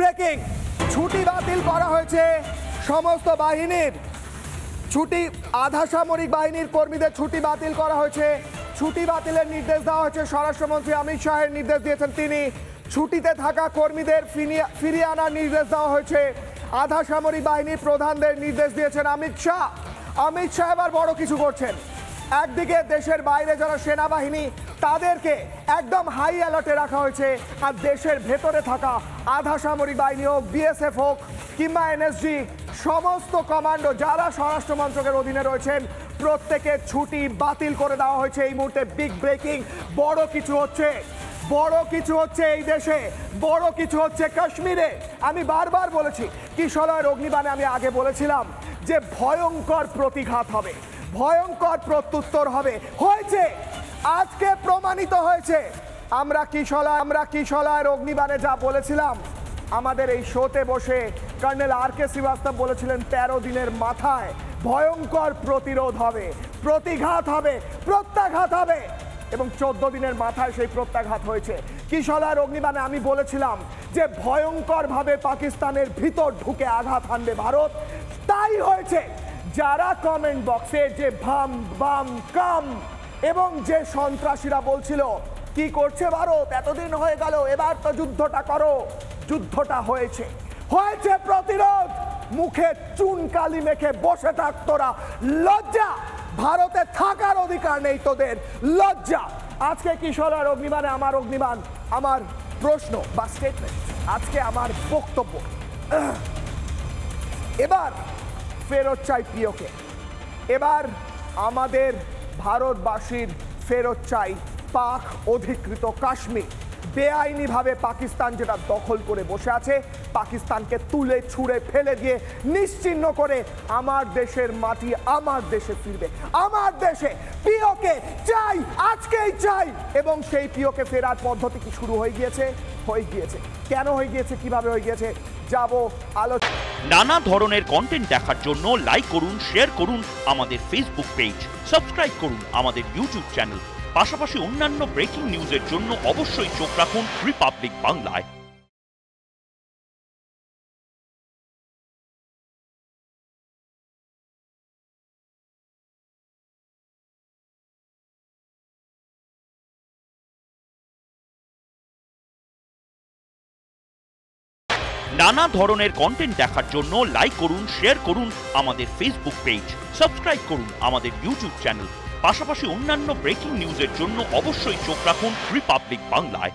Breaking ছুটি বাতিল করা হয়েছে সমস্ত বাহিনীর ছুটি আধা সামরিক বাহিনীর কর্মীদের ছুটি বাতিল করা হয়েছে। ছুটি বাতিলের নির্দেশ দেওয়া হয়েছে। স্বরাষ্ট্রমন্ত্রী অমিত শাহের নির্দেশ দিয়েছেন তিনি। ছুটিতে থাকা কর্মীদের ফিরিয়ে আনার নির্দেশ দেওয়া হয়েছে। আধা সামরিক বাহিনীর প্রধানদের নির্দেশ দিয়েছেন অমিত শাহ। অমিত শাহ এবার বড় কিছু করছেন। একদিকে দেশের বাইরে যারা সেনাবাহিনী তাদেরকে একদম হাই অ্যালার্টে রাখা হয়েছে, আর দেশের ভেতরে থাকা আধা সামরিক বাহিনী হোক, বিএসএফ হোক কিংবা এনএসজি, সমস্ত কমান্ডো যারা স্বরাষ্ট্র মন্ত্রকের অধীনে রয়েছেন প্রত্যেকের ছুটি বাতিল করে দেওয়া হয়েছে। এই মুহূর্তে বিগ ব্রেকিং, বড় কিছু হচ্ছে, বড় কিছু হচ্ছে এই দেশে, বড় কিছু হচ্ছে কাশ্মীরে। আমি বারবার বলেছি কিশলয়ের অগ্নিবাণে আমি আগে বলেছিলাম যে ভয়ঙ্কর প্রতিঘাত হবে, ভয়ঙ্কর প্রত্যুত্তর হবে। হয়েছে, আজকে প্রমাণিত হয়েছে। আমরা কিশলয়ের অগ্নিবাণে যা বলেছিলাম, আমাদের এই শোতে বসে কর্নেল আর.কে শ্রীবাস্তব বলেছিলেন 13 দিনের মাথায় ভয়ঙ্কর প্রতিরোধ হবে, প্রতিঘাত হবে, প্রত্যাঘাত হবে, এবং 14 দিনের মাথায় সেই প্রত্যাঘাত হয়েছে। কিশলয়ের অগ্নিবাণে আমি বলেছিলাম যে ভয়ঙ্করভাবে পাকিস্তানের ভিতর ঢুকে আঘাত হানবে ভারত। তাই হয়েছে। যারা কমেন্ট বক্সে যে ভাম বাম কাম এবং যে সন্ত্রাসীরা বলছিল কি করছে ভারত, এতদিন হয়ে গেল, এবার তো যুদ্ধটা করো, যুদ্ধটা হয়েছে, হয়েছে প্রতিরোধ। মুখে চুনকালি মেখে বসে থাক তোরা, লজ্জা, ভারতে থাকার অধিকার নেই তোদের, লজ্জা। আজকে কিশলয়ের অগ্নিবাণে আমার অগ্নিবাণ, আমার প্রশ্ন বা স্টেটমেন্ট, আজকে আমার বক্তব্য, এবার ফেরত চাই প্রিয়কে, এবার আমাদের ভারতবাসীর ফেরত চাই পাক অধিকৃত কাশ্মীর। বেআইনিভাবে পাকিস্তান যেটা দখল করে বসে আছে, পাকিস্তানকে তুলে ছুঁড়ে ফেলে দিয়ে নিশ্চিহ্ন করে আমার দেশের মাটি আমার দেশে ফিরবে। আমার দেশে প্রিয়কে চাই, আজকেই চাই। এবং সেই প্রিয়কে ফেরার পদ্ধতি কি শুরু হয়ে গিয়েছে? হয়ে গিয়েছে। কেন হয়ে গিয়েছে, কিভাবে হয়ে গিয়েছে, যাবো আলোচনা। নানা ধরনের কন্টেন্ট দেখার জন্য লাইক করুন, শেয়ার করুন আমাদের ফেসবুক পেজ, সাবস্ক্রাইব করুন আমাদের ইউটিউব চ্যানেল। পাশাপাশি অন্যান্য ব্রেকিং নিউজের জন্য অবশ্যই চোখ রাখুন রিপাবলিক বাংলায়। নানা ধরনের কন্টেন্ট দেখার জন্য লাইক করুন, শেয়ার করুন আমাদের ফেসবুক পেজ, সাবস্ক্রাইব করুন আমাদের ইউটিউব চ্যানেল। পাশাপাশি অন্যান্য ব্রেকিং নিউজের জন্য অবশ্যই চোখ রাখুন রিপাবলিক বাংলায়।